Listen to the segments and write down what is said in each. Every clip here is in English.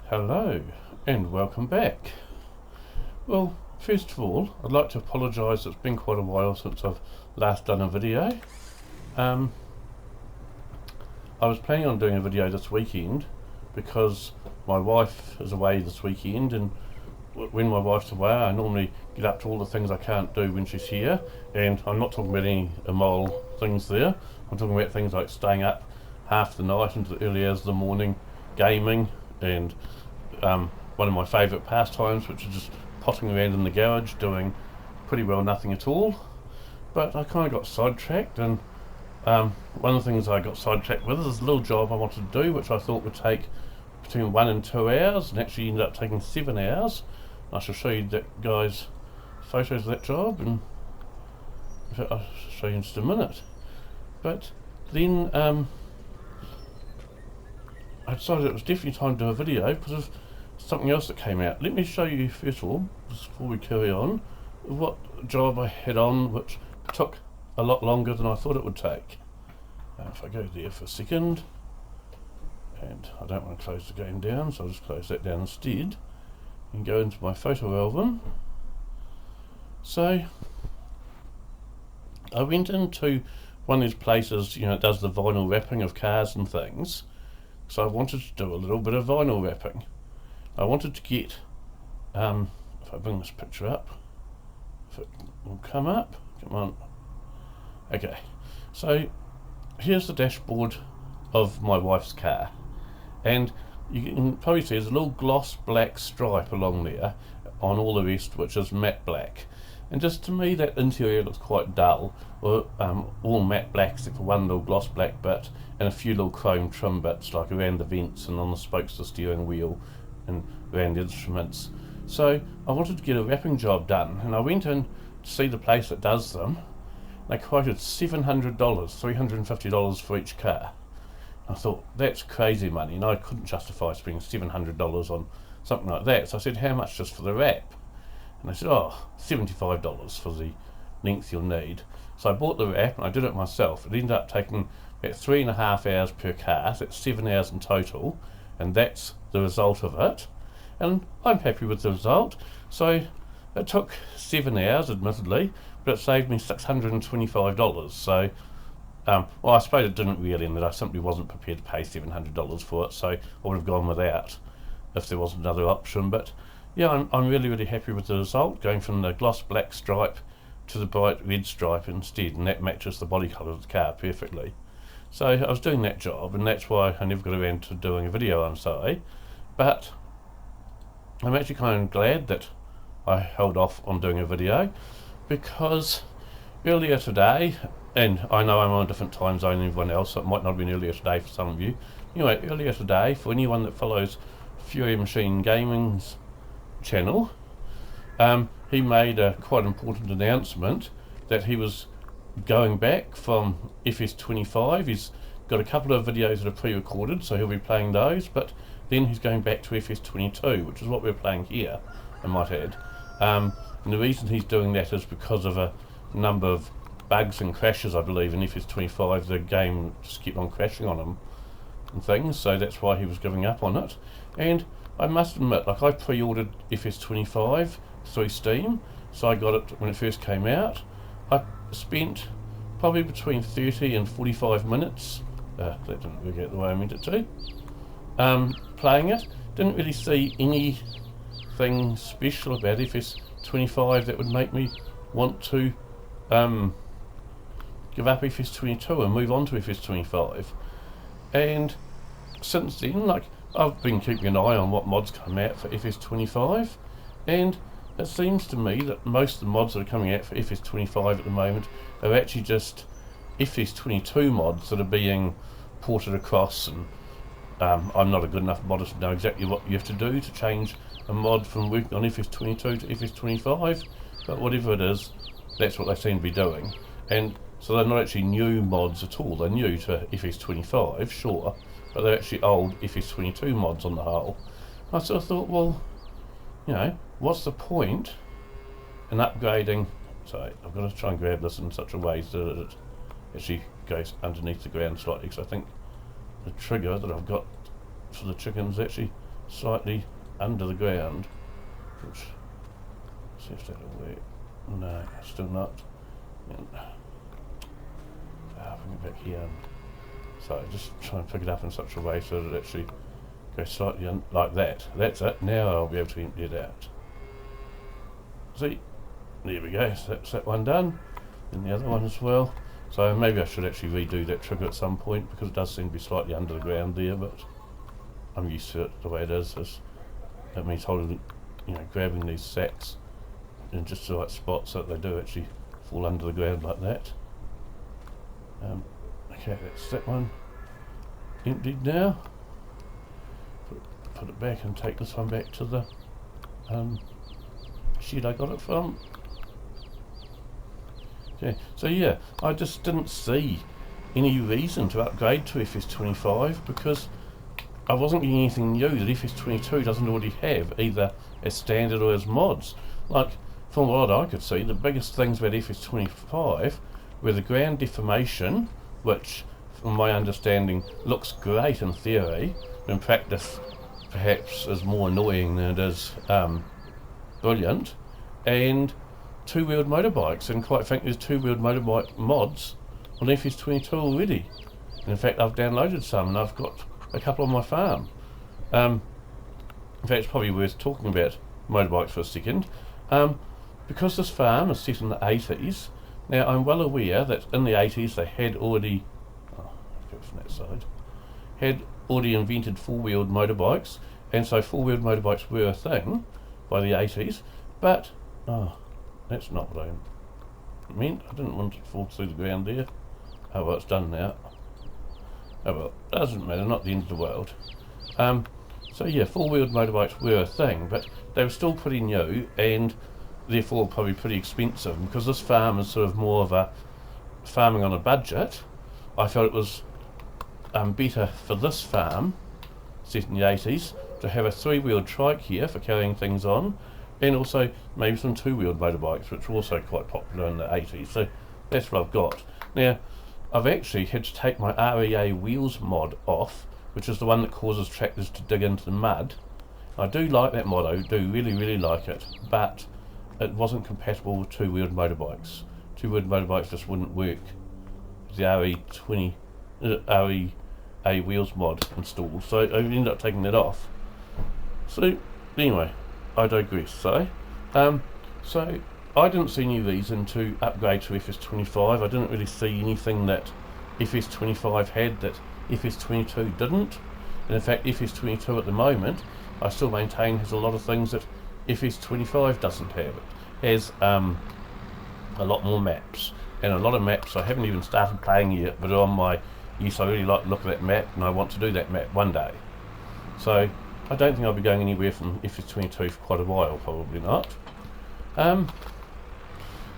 Hello and welcome back. Well, first of all, I'd like to apologise. It's been quite a while since I've last done a video. I was planning on doing a video this weekend because my wife is away this weekend, and when my wife's away I normally get up to all the things I can't do when she's here, and I'm not talking about any immoral things there. I'm talking about things like staying up half the night into the early hours of the morning, gaming, and one of my favourite pastimes, which is just potting around in the garage doing pretty well nothing at all. But I kind of got sidetracked, and one of the things I got sidetracked with is a little job I wanted to do, which I thought would take between 1 and 2 hours, and actually ended up taking 7 hours. I shall show you that guy's photos of that job, and I'll show you in just a minute. But then I decided it was definitely time to do a video because of something else that came out. Let me show you first of all, before we carry on, what job I had on, which took a lot longer than I thought it would take. If I go there for a second, and I don't want to close the game down, so I'll just close that down instead and go into my photo album. So I went into one of these places, it does the vinyl wrapping of cars and things. So I wanted to do a little bit of vinyl wrapping. I wanted to get, if I bring this picture up, if it will come up, come on. Okay, so here's the dashboard of my wife's car, and you can probably see there's a little gloss black stripe along there on all the rest, which is matte black. And just to me that interior looks quite dull, or all matte black except for one little gloss black bit and a few little chrome trim bits like around the vents and on the spokes of the steering wheel and around the instruments. So I wanted to get a wrapping job done, and I went in to see the place that does them. They quoted $700, $350 for each car. I thought, that's crazy money, and I couldn't justify spending $700 on something like that. So I said, how much just for the wrap? And they said, $75 for the length you'll need. So I bought the wrap and I did it myself. It ended up taking about 3.5 hours per car, so that's 7 hours in total, and that's the result of it. And I'm happy with the result. So it took 7 hours, admittedly, but it saved me $625. So, well, I suppose it didn't really, in that I simply wasn't prepared to pay $700 for it, so I would have gone without if there was another option. But yeah, I'm really happy with the result, going from the gloss black stripe to the bright red stripe instead, and that matches the body colour of the car perfectly. So I was doing that job, and that's why I never got around to doing a video, I'm sorry. But I'm actually kind of glad that I held off on doing a video, because earlier today, and I know I'm on a different time zone than everyone else, so it might not have been earlier today for some of you. Anyway, earlier today, for anyone that follows Fury Machine Gaming's channel, he made a quite important announcement that he was going back from FS25. He's got a couple of videos that are pre-recorded, so he'll be playing those, but then he's going back to FS22, which is what we're playing here, I might add. And the reason he's doing that is because of a number of bugs and crashes, I believe, in FS25. The game just kept on crashing on him and things, so that's why he was giving up on it. And I must admit, like, I pre-ordered FS25 through Steam, so I got it when it first came out. I spent probably between 30 and 45 minutes, that didn't work out the way I meant it to, playing it. Didn't really see anything special about FS25 that would make me want to give up FS22 and move on to FS25. And since then, like, I've been keeping an eye on what mods come out for FS25, and it seems to me that most of the mods that are coming out for FS25 at the moment are actually just FS22 mods that are being ported across, and I'm not a good enough modder to know exactly what you have to do to change a mod from working on FS22 to FS25, but whatever it is, that's what they seem to be doing. And so they're not actually new mods at all. They're new to FS25, sure, but they're actually old FS22 mods on the whole. I sort of thought, well, what's the point in upgrading? Sorry, I've got to try and grab this in such a way so that it actually goes underneath the ground slightly, because I think the trigger that I've got for the chickens actually slightly under the ground, which, see if that'll work. No, still not. And, bring it back here. So just try and pick it up in such a way so that it actually goes slightly like that. That's it. Now I'll be able to empty it out. See, there we go. So that's that one done, and the other one as well. So maybe I should actually redo that trigger at some point, because it does seem to be slightly under the ground there, but I'm used to it the way it is. That means holding, grabbing these sacks in just the right spot so that they do actually fall under the ground like that. Okay, that's that one emptied now. Put it back and take this one back to the shed I got it from. Okay, so yeah, I just didn't see any reason to upgrade to FS25, because I wasn't getting anything new that FS22 doesn't already have, either as standard or as mods. Like, from what I could see, the biggest things about FS25 were the ground deformation, which, from my understanding, looks great in theory. In practice, perhaps is more annoying than it is brilliant. And two-wheeled motorbikes, and quite frankly, there's two-wheeled motorbike mods on FS22 already. And in fact, I've downloaded some, and I've got a couple on my farm. In fact, it's probably worth talking about motorbikes for a second. Because this farm is set in the 80s, now I'm well aware that in the 80s they had already, go from that side, had already invented four-wheeled motorbikes, and so four-wheeled motorbikes were a thing by the 80s, but, that's not what I meant. I didn't want it to fall through the ground there. Oh well, it's done now. Oh well, doesn't matter, not the end of the world. So yeah, four-wheeled motorbikes were a thing, but they were still pretty new, and therefore probably pretty expensive. Because this farm is sort of more of a farming on a budget, I felt it was better for this farm, set in the 80s, to have a three-wheeled trike here for carrying things on, and also maybe some two-wheeled motorbikes, which were also quite popular in the 80s. So that's what I've got. Now, I've actually had to take my REA wheels mod off, which is the one that causes tractors to dig into the mud. I do like that mod, I do really like it, but it wasn't compatible with two-wheeled motorbikes. Two-wheeled motorbikes just wouldn't work. The REA wheels mod installed, so I ended up taking that off. So anyway, I digress. So I didn't see any reason to upgrade to FS25. I didn't really see anything that FS25 had that FS22 didn't. And in fact, FS22 at the moment, I still maintain, has a lot of things that FS25 doesn't have. It has a lot more maps, and a lot of maps I haven't even started playing yet, but are on my, yes, I really like the look of that map, and I want to do that map one day. So I don't think I'll be going anywhere from FS22 for quite a while, probably not.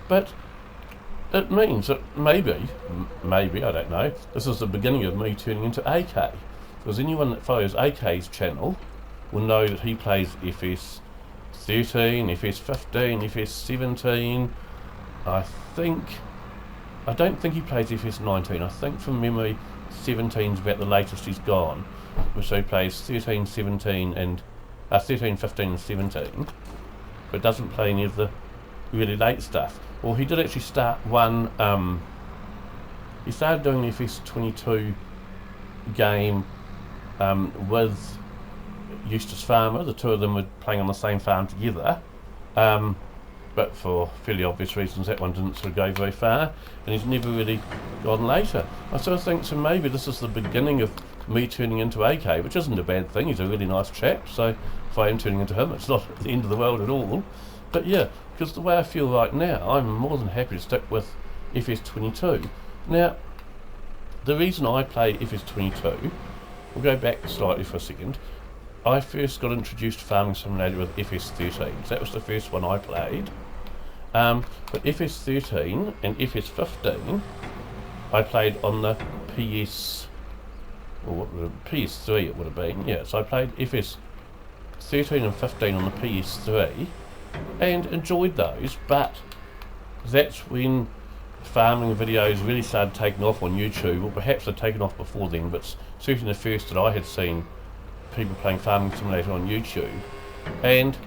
But it means that maybe, I don't know, this is the beginning of me turning into AK. Because anyone that follows AK's channel will know that he plays FS13, FS15, FS17. I don't think he plays FS19. I think from memory 17's about the latest he's gone. So he plays 13, 17 and 13, 15 and 17, but doesn't play any of the really late stuff. Well, he did actually start one, he started doing the FS22 game with Eustace Farmer. The two of them were playing on the same farm together, but for fairly obvious reasons that one didn't sort of go very far, and he's never really gone later. I sort of think, so maybe this is the beginning of me turning into AK, which isn't a bad thing. He's a really nice chap, so if I am turning into him, it's not the end of the world at all. But yeah, because the way I feel right now, I'm more than happy to stick with FS22. Now, the reason I play FS22, we'll go back slightly for a second. I first got introduced to Farming Simulator with FS13, so that was the first one I played. But FS13 and FS15 I played on the PS, or what would it, PS3 it would have been, yeah. So I played FS13 and 15 on the PS3 and enjoyed those, but that's when farming videos really started taking off on YouTube, or perhaps they'd taken off before then, but certainly the first that I had seen people playing Farming Simulator on YouTube, and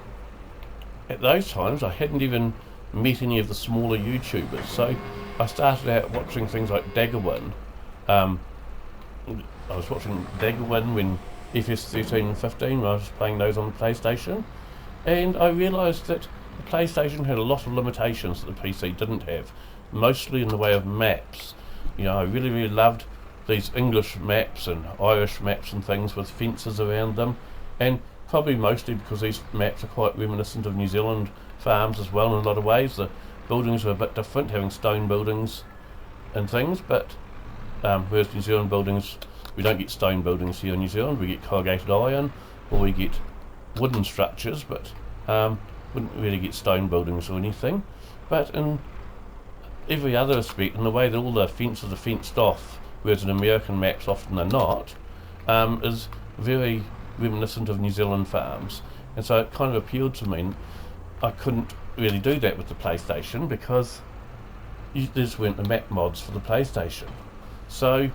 at those times I hadn't even met any of the smaller YouTubers, so I started out watching things like Daggerwin. I was watching Daggerwin when FS13 and 15, when I was playing those on the PlayStation, and I realised that the PlayStation had a lot of limitations that the PC didn't have, mostly in the way of maps. You know, I really loved these English maps and Irish maps and things with fences around them, and probably mostly because these maps are quite reminiscent of New Zealand farms as well in a lot of ways. The buildings are a bit different, having stone buildings and things, but whereas New Zealand buildings, we don't get stone buildings here in New Zealand, we get corrugated iron, or we get wooden structures, but wouldn't really get stone buildings or anything. But in every other aspect, in the way that all the fences are fenced off, whereas in American maps often they're not, is very reminiscent of New Zealand farms. And so it kind of appealed to me. I couldn't really do that with the PlayStation because there weren't the map mods for the PlayStation. So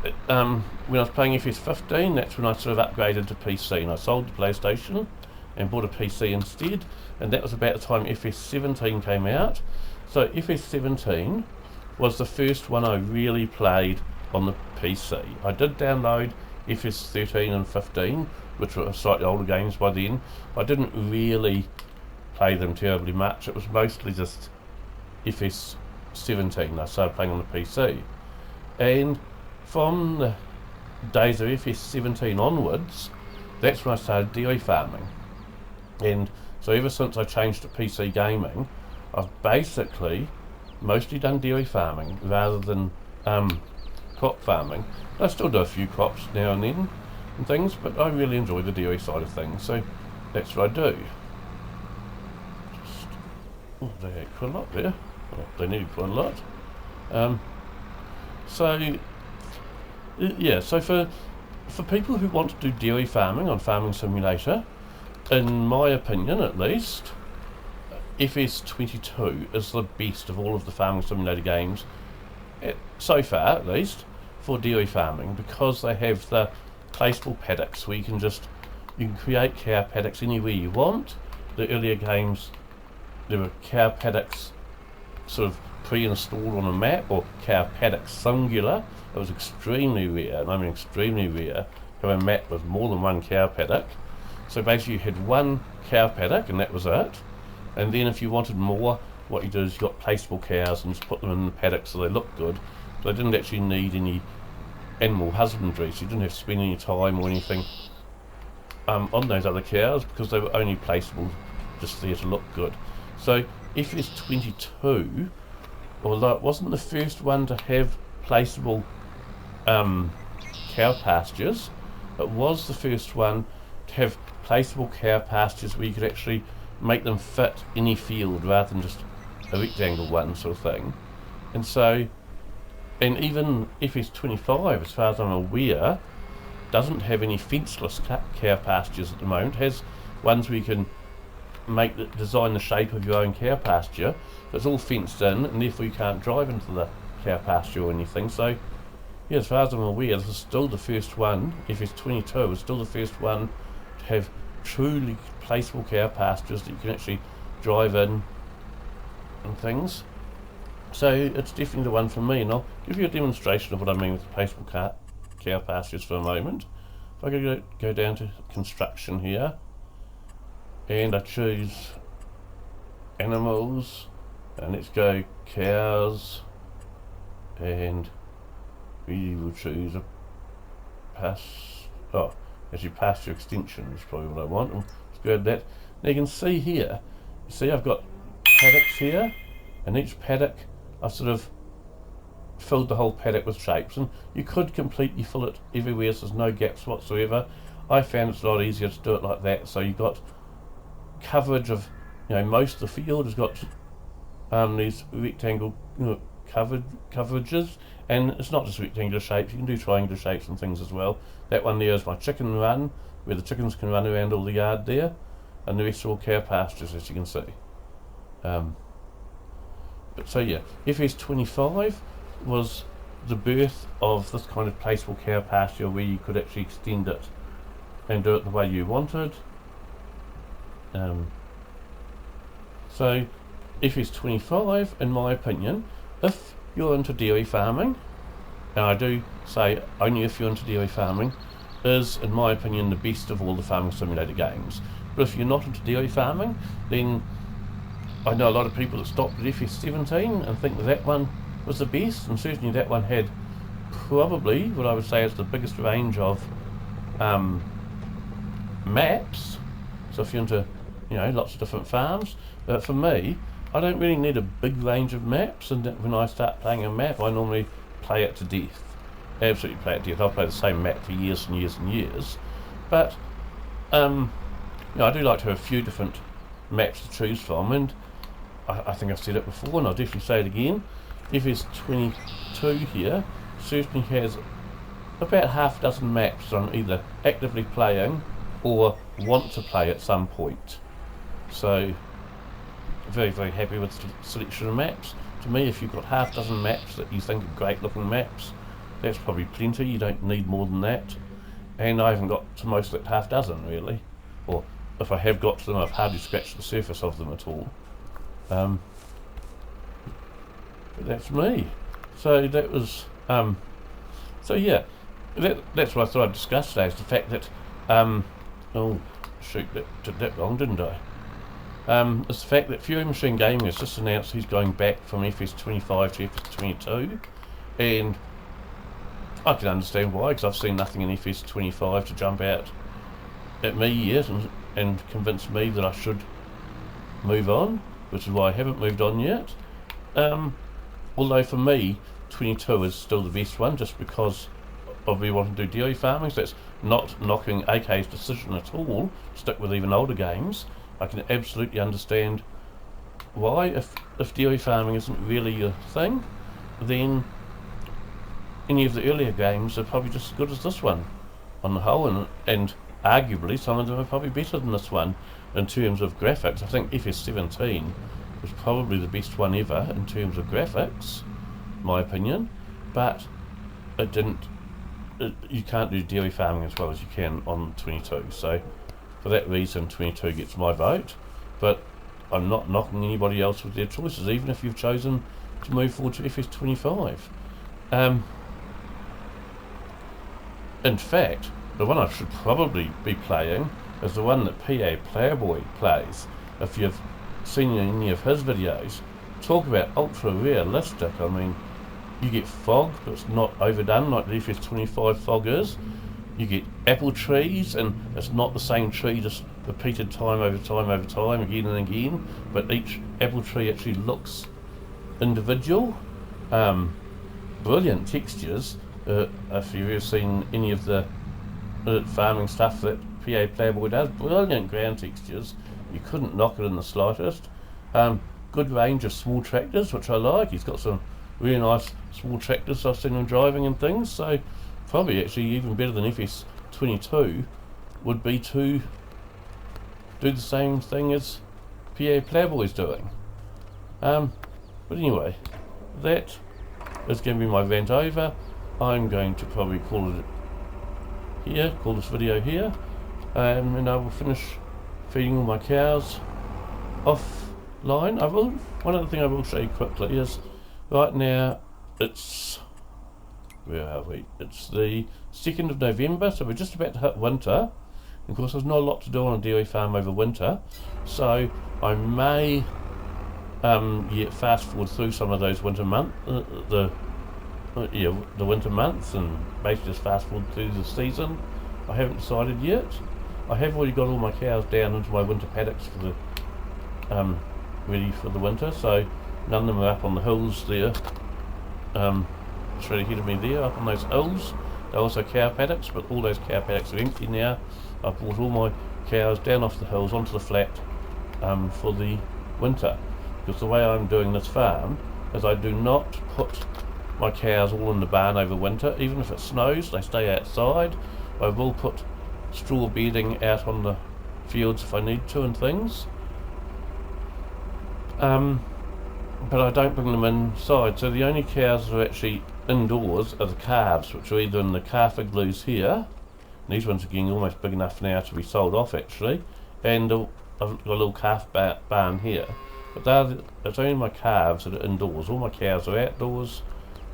when I was playing FS15, that's when I sort of upgraded to PC, and I sold the PlayStation and bought a PC instead, and that was about the time FS17 came out. So FS17 was the first one I really played on the PC. I did download FS13 and 15, which were slightly older games by then. I didn't really play them terribly much. It was mostly just FS17 I started playing on the PC. And from the days of FS17 onwards, that's when I started dairy farming. And so ever since I changed to PC gaming, I've basically mostly done dairy farming rather than crop farming. I still do a few crops now and then and things, but I really enjoy the dairy side of things, so that's what I do. They had quite a lot there. Well, they needed quite a lot. So for people who want to do dairy farming on Farming Simulator, in my opinion at least, FS22 is the best of all of the Farming Simulator games, so far at least, for dairy farming, because they have the placeable paddocks where you can create cow paddocks anywhere you want. The earlier games, there were cow paddocks sort of pre-installed on a map, or cow paddocks singular. It was extremely rare, and I mean extremely rare, to have a map with more than one cow paddock. So basically you had one cow paddock and that was it. And then if you wanted more, what you do is you got placeable cows and just put them in the paddock so they look good. They didn't actually need any animal husbandry, so you didn't have to spend any time or anything on those other cows because they were only placeable just there to look good. So FS22, although it wasn't the first one to have placeable cow pastures, it was the first one to have placeable cow pastures where you could actually make them fit any field rather than just a rectangle one sort of thing. And so, and even FS25, as far as I'm aware, doesn't have any fenceless cow pastures at the moment. It has ones where you can design the shape of your own cow pasture, but it's all fenced in, and therefore you can't drive into the cow pasture or anything. So yeah, as far as I'm aware, this is still the first one. FS22 was still the first one to have truly placeable cow pastures that you can actually drive in and things. So it's definitely the one for me, and I'll give you a demonstration of what I mean with placeable cow pastures for a moment. If I go down to construction here, and I choose animals, and let's go cows, and we will choose a pasture extension is probably what I want. Let's go to that. Now you can see here, you see I've got paddocks here, and each paddock I've sort of filled the whole paddock with shapes, and you could completely fill it everywhere so there's no gaps whatsoever. I found it's a lot easier to do it like that, so you've got coverage of, most of the field has got these rectangle coverages, and it's not just rectangular shapes, you can do triangular shapes and things as well. That one there is my chicken run, where the chickens can run around all the yard there, and the rest are all cow pastures, as you can see. But so yeah, FS25 was the birth of this kind of placeable cow pasture where you could actually extend it and do it the way you wanted. So FS25, in my opinion, if you're into dairy farming, and I do say only if you're into dairy farming, is, in my opinion, the best of all the farming simulator games. But if you're not into dairy farming, then I know a lot of people that stopped at FS17 and think that one was the best, and certainly that one had probably what I would say is the biggest range of maps. So if you're into, lots of different farms, but for me, I don't really need a big range of maps, and when I start playing a map, I normally play it to death. Absolutely play it to death. I'll play the same map for years and years and years, but I do like to have a few different maps to choose from, and I think I've said it before, and I'll definitely say it again. FS22 here certainly has about half a dozen maps I'm either actively playing or want to play at some point. So very, very happy with the selection of maps. To me, if you've got half a dozen maps that you think are great looking maps, that's probably plenty. You don't need more than that. And I haven't got to most of that half dozen really, or if I have got to them, I've hardly scratched the surface of them at all. But that's me. So that was so yeah, that's what I thought I'd discuss today, is the fact that oh shoot, that did that wrong, didn't I? It's the fact that Fury Machine Gaming has just announced he's going back from FS25 to FS22, and I can understand why, because I've seen nothing in FS25 to jump out at me yet and convince me that I should move on, which is why I haven't moved on yet. Although for me, 22 is still the best one, just because of me wanting to do dairy farming. So that's not knocking AK's decision at all, stick with even older games. I can absolutely understand why. If dairy farming isn't really your thing, then any of the earlier games are probably just as good as this one on the whole, and arguably some of them are probably better than this one in terms of graphics. I think FS17 was probably the best one ever in terms of graphics, my opinion, but it didn't. You can't do dairy farming as well as you can on 22, so for that reason 22 gets my vote. But I'm not knocking anybody else with their choices, even if you've chosen to move forward to FS25. In fact, the one I should probably be playing is the one that PA Playboy plays. If you've seen any of his videos, talk about ultra realistic. I mean, you get fog, but it's not overdone like the FS25 fog is. You get apple trees, and it's not the same tree just repeated time over time over time, again and again, but each apple tree actually looks individual. Brilliant textures. If you've ever seen any of the farming stuff that PA Playboy does, brilliant ground textures. You couldn't knock it in the slightest. Good range of small tractors, which I like. He's got some really nice small tractors I've seen him driving and things, so probably actually even better than FS22 would be to do the same thing as PA Playboy's doing. But anyway, that is going to be my rant over. I'm going to probably call this video here, and I will finish feeding all my cows offline. One other thing I will show you quickly is, right now it's, where are we? It's the 2nd of November, so we're just about to hit winter. Of course, there's not a lot to do on a dairy farm over winter, so I may fast forward through some of those winter months, the winter months, and basically just fast forward through the season. I haven't decided yet. I have already got all my cows down into my winter paddocks for the ready for the winter, so none of them are up on the hills there, straight ahead of me there, up on those hills. They're also cow paddocks, but all those cow paddocks are empty now. I've brought all my cows down off the hills onto the flat for the winter, because the way I'm doing this farm is I do not put my cows all in the barn over winter. Even if it snows, they stay outside. I will put straw bedding out on the fields if I need to and things, but I don't bring them inside. So the only cows that are actually indoors are the calves, which are either in the calf igloos here these ones are getting almost big enough now to be sold off actually, and I've got a little calf barn here, but it's only my calves that are indoors. All my cows are outdoors,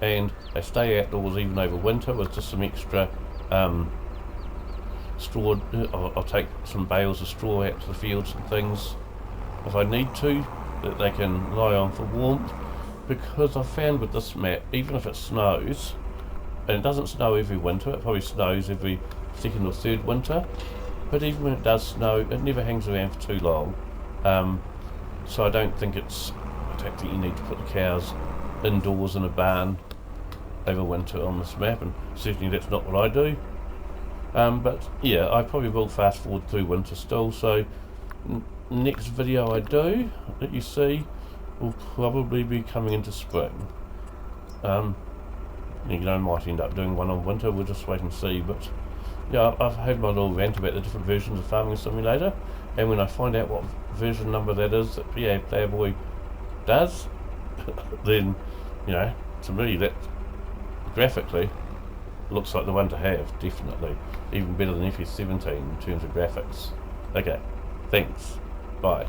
and they stay outdoors even over winter with just some extra straw. I'll take some bales of straw out to the fields and things if I need to, that they can lie on for warmth, because I've found with this map, even if it snows, and it doesn't snow every winter, it probably snows every second or third winter, but even when it does snow, it never hangs around for too long. So I don't think you need to put the cows indoors in a barn over winter on this map, and certainly that's not what I do. But yeah, I probably will fast forward through winter still, so next video I do that you see will probably be coming into spring. I might end up doing one on winter, we'll just wait and see. But yeah, I've had my little rant about the different versions of Farming Simulator, and when I find out what version number that is that PA Player Boy does, then, to me that graphically looks like the one to have, definitely. Even better than FS17 in terms of graphics. Okay, thanks. Bye.